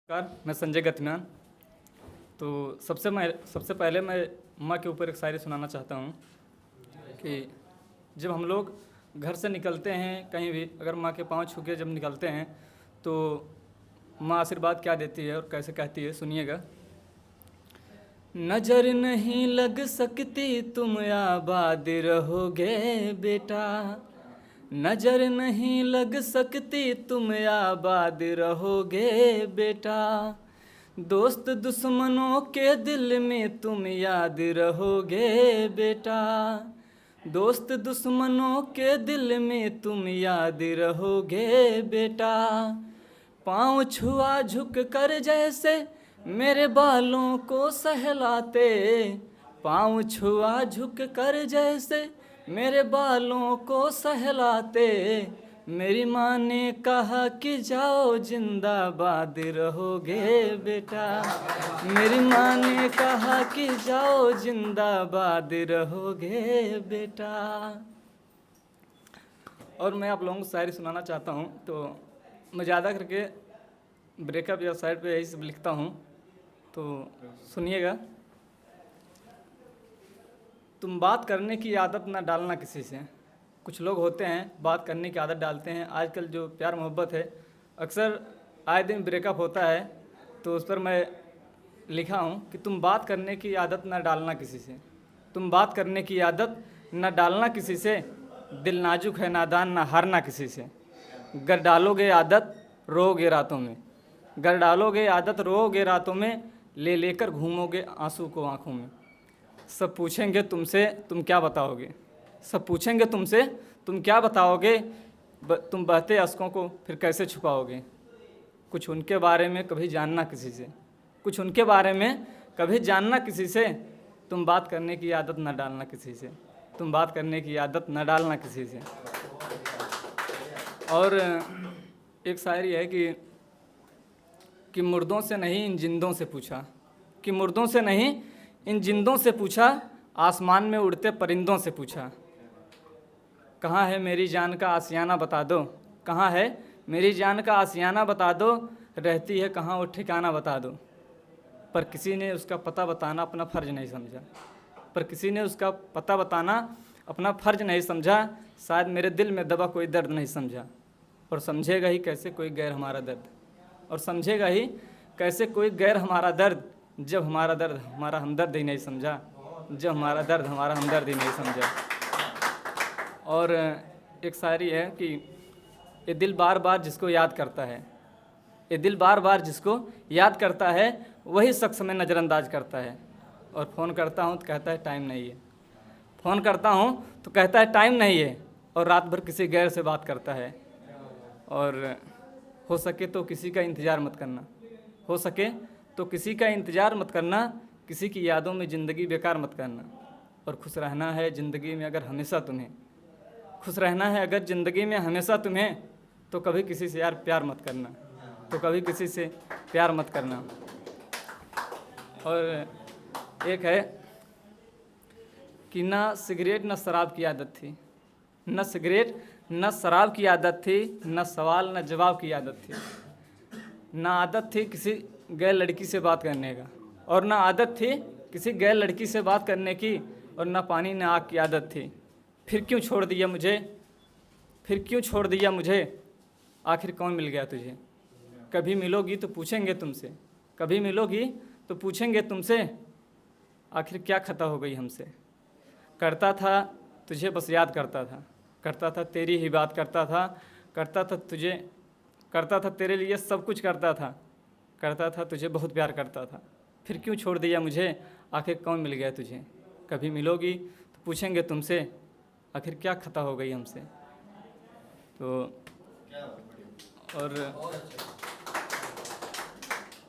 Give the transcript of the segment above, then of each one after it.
नमस्कार, मैं संजय गतिमान। तो सबसे पहले मैं माँ के ऊपर एक शायरी सुनाना चाहता हूँ कि जब हम लोग घर से निकलते हैं कहीं भी, अगर माँ के पाँव छू के जब निकलते हैं तो माँ आशीर्वाद क्या देती है और कैसे कहती है, सुनिएगा। नजर नहीं लग सकती तुम आबाद रहोगे बेटा, नजर नहीं लग सकती तुम आबाद रहोगे बेटा, दोस्त दुश्मनों के दिल में तुम याद रहोगे बेटा, दोस्त दुश्मनों के दिल में तुम याद रहोगे बेटा, पाँव छुआ झुक कर जैसे मेरे बालों को सहलाते, पाँव छुआ झुक कर जैसे मेरे बालों को सहलाते, मेरी माँ ने कहा कि जाओ जिंदाबाद रहोगे बेटा, मेरी माँ ने कहा कि जाओ जिंदाबाद रहोगे बेटा। और मैं आप लोगों को शायरी सुनाना चाहता हूँ। तो मैं ज़्यादा करके ब्रेकअप या साइड पे यही सब लिखता हूँ, तो सुनिएगा। तुम बात करने की आदत ना डालना किसी से। कुछ लोग होते हैं बात करने की आदत डालते हैं। आजकल जो प्यार मोहब्बत है, अक्सर आए दिन ब्रेकअप होता है, तो उस पर मैं लिखा हूँ कि तुम बात करने की आदत ना डालना किसी से, तुम बात करने की आदत ना डालना किसी से, दिल नाजुक है नादान ना हारना किसी से, गर डालोगे आदत रोओगे रातों में, गर डालोगे आदत रोओगे रातों में, ले लेकर घूमोगे आंसू को आँखों में, सब पूछेंगे तुमसे तुम क्या बताओगे, सब पूछेंगे तुमसे तुम क्या बताओगे, तुम बहते अश्कों को फिर कैसे छुपाओगे, कुछ उनके बारे में कभी जानना किसी से, कुछ उनके बारे में कभी जानना किसी से, तुम बात करने की आदत न डालना किसी से, तुम बात करने की आदत न डालना किसी से। और एक शायरी है कि मुर्दों से नहीं इन जिंदों से पूछा, कि मुर्दों से नहीं इन जिंदों से पूछा, आसमान में उड़ते परिंदों से पूछा, कहाँ है मेरी जान का आशियाना बता दो, कहाँ है मेरी जान का आशियाना बता दो, रहती है कहाँ वो ठिकाना बता दो, पर किसी ने उसका पता बताना अपना फ़र्ज नहीं समझा, पर किसी ने उसका पता बताना अपना फ़र्ज नहीं समझा, शायद मेरे दिल में दबा कोई दर्द नहीं समझा, और समझेगा ही कैसे कोई गैर हमारा दर्द, और समझेगा ही कैसे कोई गैर हमारा दर्द, जब हमारा दर्द हमारा हमदर्द ही नहीं समझा, जब हमारा दर्द हमारा हमदर्द ही नहीं समझा। और एक शायरी है कि ये दिल बार बार जिसको याद करता है, ये दिल बार बार जिसको याद करता है, वही शख्स में नज़रअंदाज करता है, और फ़ोन करता हूँ तो कहता है टाइम नहीं है, फ़ोन करता हूँ तो कहता है टाइम नहीं है, और रात भर किसी गैर से बात करता है। और हो सके तो किसी का इंतज़ार मत करना, हो सके तो किसी का इंतज़ार मत करना, किसी की यादों में ज़िंदगी बेकार मत करना, और खुश रहना है ज़िंदगी में अगर हमेशा तुम्हें, खुश रहना है अगर ज़िंदगी में हमेशा तुम्हें, तो कभी किसी से यार प्यार मत करना, तो कभी किसी से प्यार मत करना। और एक है कि ना सिगरेट न शराब की आदत थी, न सिगरेट न शराब की आदत थी, न सवाल न जवाब की आदत थी, ना आदत थी किसी गैर लड़की से बात करने का, और ना आदत थी किसी गैर लड़की से बात करने की, और ना पानी न आग की आदत थी, फिर क्यों छोड़ दिया मुझे, फिर क्यों छोड़ दिया मुझे, आखिर कौन मिल गया तुझे, कभी मिलोगी तो पूछेंगे तुमसे, कभी मिलोगी तो पूछेंगे तुमसे, आखिर क्या खता हो गई हमसे, करता था तुझे बस याद करता था, करता था तेरी ही बात करता था, करता था तुझे, करता था तेरे लिए सब कुछ करता था, करता था तुझे बहुत प्यार करता था, फिर क्यों छोड़ दिया मुझे, आखिर कौन मिल गया तुझे, कभी मिलोगी तो पूछेंगे तुमसे, आखिर क्या खता हो गई हमसे। तो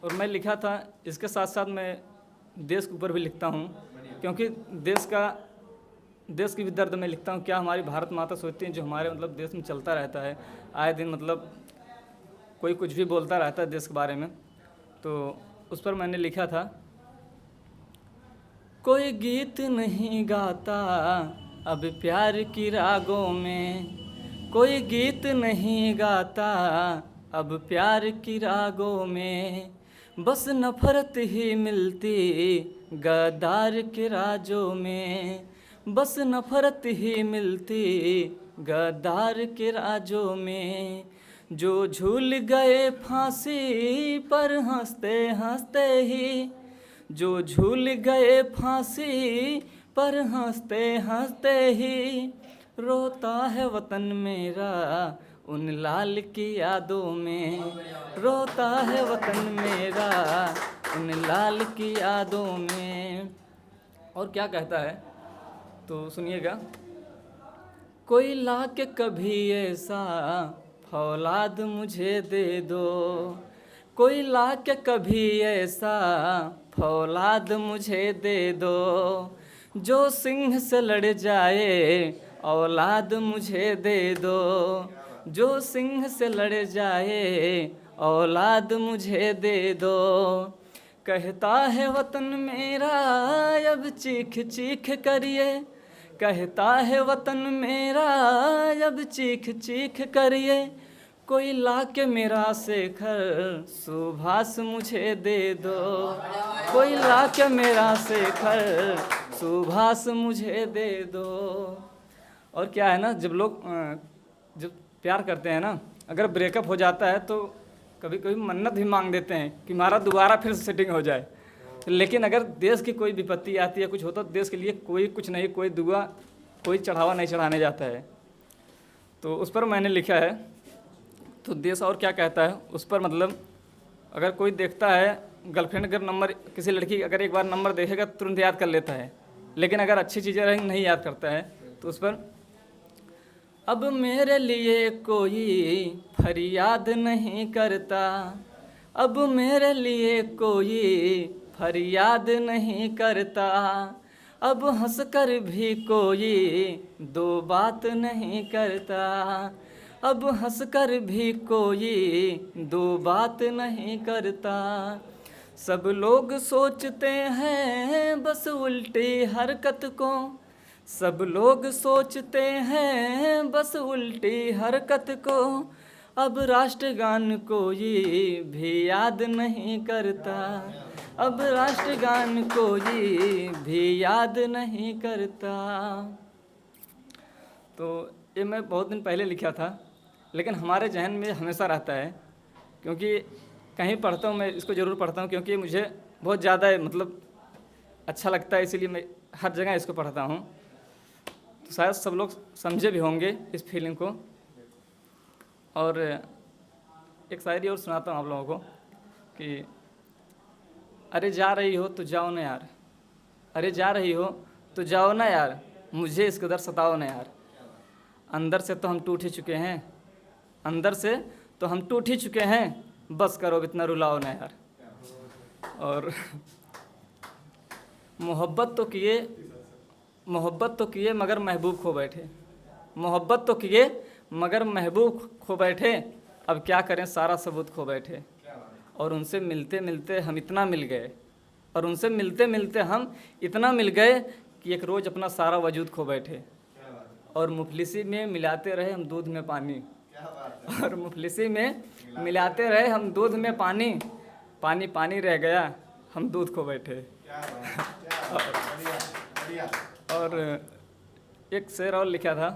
और मैं लिखा था, इसके साथ साथ मैं देश के ऊपर भी लिखता हूँ, क्योंकि देश की भी दर्द में लिखता हूँ। क्या हमारी भारत माता सोचती हैं जो हमारे मतलब देश में चलता रहता है, आए दिन मतलब कोई कुछ भी बोलता रहता है देश के बारे में, तो उस पर मैंने लिखा था, कोई गीत नहीं गाता अब प्यार की रागों में, कोई गीत नहीं गाता अब प्यार की रागों में, बस नफरत ही मिलती गद्दार के राजों में, बस नफरत ही मिलती गद्दार के राजों में। जो झूल गए फांसी पर हंसते हंसते ही, जो झूल गए फांसी पर हंसते हंसते ही, रोता है वतन मेरा उन लाल की यादों में, रोता है वतन मेरा उन लाल की यादों में। और क्या कहता है तो सुनिएगा। कोई ला के कभी ऐसा फौलाद मुझे दे दो, कोई ला के कभी ऐसा फौलाद मुझे दे दो, जो सिंह से लड़ जाए औलाद मुझे दे दो, जो सिंह से लड़ जाए औलाद मुझे दे दो। कहता है वतन मेरा अब चीख चीख करिए, कहता है वतन मेरा अब चीख चीख करिए, कोई ला के मेरा शेखर सुभाष मुझे दे दो, कोई ला के मेरा शेखर सुभाष मुझे दे दो। और क्या है ना, जब लोग जब प्यार करते हैं ना, अगर ब्रेकअप हो जाता है तो कभी कभी मन्नत भी मांग देते हैं कि हमारा दोबारा फिर सेटिंग हो जाए। लेकिन अगर देश की कोई विपत्ति आती है, कुछ होता, तो देश के लिए कोई कुछ नहीं, कोई दुआ, कोई चढ़ावा नहीं चढ़ाने जाता है। तो उस पर मैंने लिखा है। तो देश और क्या कहता है उस पर, मतलब अगर कोई देखता है गर्लफ्रेंड अगर नंबर, किसी लड़की अगर एक बार नंबर देखेगा तुरंत याद कर लेता है, लेकिन अगर अच्छी चीज़ें रहेंगी नहीं याद करता है। तो उस पर, अब मेरे लिए कोई फरियाद नहीं करता, अब मेरे लिए कोई फरियाद नहीं करता, अब हंसकर भी कोई दो बात नहीं करता, अब हंसकर भी कोई दो बात नहीं करता। सब लोग सोचते हैं बस उल्टी हरकत को, सब लोग सोचते हैं बस उल्टी हरकत को, अब राष्ट्रगान कोई भी याद नहीं करता, अब राष्ट्रगान कोई भी याद नहीं करता। तो ये मैं बहुत दिन पहले लिखा था, लेकिन हमारे जहन में हमेशा रहता है, क्योंकि कहीं पढ़ता हूँ मैं इसको ज़रूर पढ़ता हूँ, क्योंकि मुझे बहुत ज़्यादा मतलब अच्छा लगता है, इसीलिए मैं हर जगह इसको पढ़ता हूँ। तो शायद सब लोग समझे भी होंगे इस फीलिंग को। और एक शायरी और सुनाता हूँ आप लोगों को कि अरे जा रही हो तो जाओ ना यार, अरे जा रही हो तो जाओ ना यार, मुझे इस कदर सताओ ना यार, अंदर से तो हम टूट ही चुके हैं, अंदर से तो हम टूट ही चुके हैं, बस करो इतना रुलाओ ना यार। और मोहब्बत तो किए मगर महबूब खो बैठे, मोहब्बत तो किए मगर महबूब खो बैठे, अब क्या करें सारा सबूत खो बैठे। और उनसे मिलते मिलते हम इतना मिल गए, और उनसे मिलते मिलते हम इतना मिल गए कि एक रोज़ अपना सारा वजूद खो बैठे। और मुफलिसी में मिलाते रहे हम दूध में पानी, और मुफलिसी में मिलाते रहे हम दूध में पानी, पानी पानी रह गया हम दूध खो बैठे। और एक शेर और लिखा था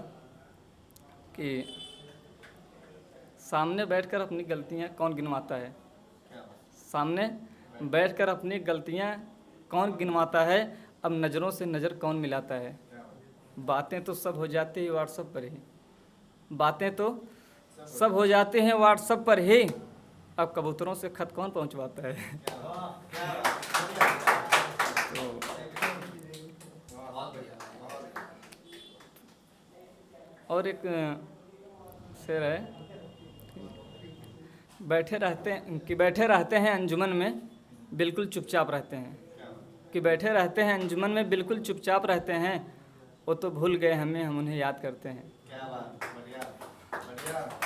कि सामने बैठकर अपनी गलतियां कौन गिनवाता है, सामने बैठकर अपनी गलतियां कौन गिनवाता है, अब नज़रों से नज़र कौन मिलाता है। बातें तो सब हो जाती है व्हाट्सएप पर ही, बातें तो सब हो जाते हैं व्हाट्सएप पर ही, अब कबूतरों से खत कौन पहुंचवाता है। तो और एक शेर है, बैठे रहते हैं अंजुमन में बिल्कुल चुपचाप रहते हैं, कि बैठे रहते हैं अंजुमन में बिल्कुल चुपचाप रहते हैं, वो तो भूल गए हमें, हम उन्हें याद करते हैं। क्या बात, बढ़िया बढ़िया।